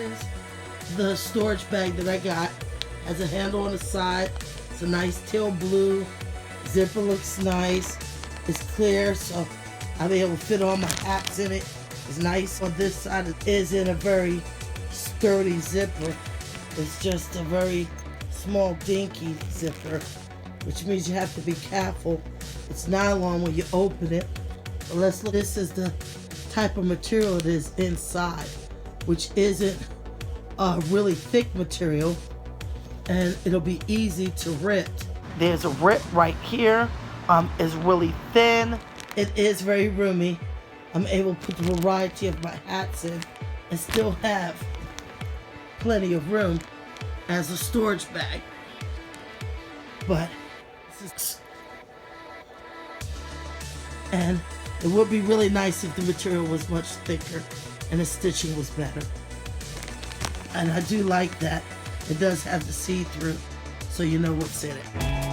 is the storage bag that I got. Has a handle on the side. It's a nice teal blue. Zipper looks nice. It's clear, so I'll be able to fit all my hats in it. It's nice. On this side, it is in a very sturdy zipper. It's just a very small, dinky zipper, which means you have to be careful. It's nylon when you open it. But let's look. This is the type of material it is inside, which isn't a really thick material, and it'll be easy to rip. There's a rip right here. It's really thin. It is very roomy. I'm able to put the variety of my hats in and still have plenty of room as a storage bag. But and it would be really nice if the material was much thicker and the stitching was better. And I do like that it does have the see-through, so you know what's in it.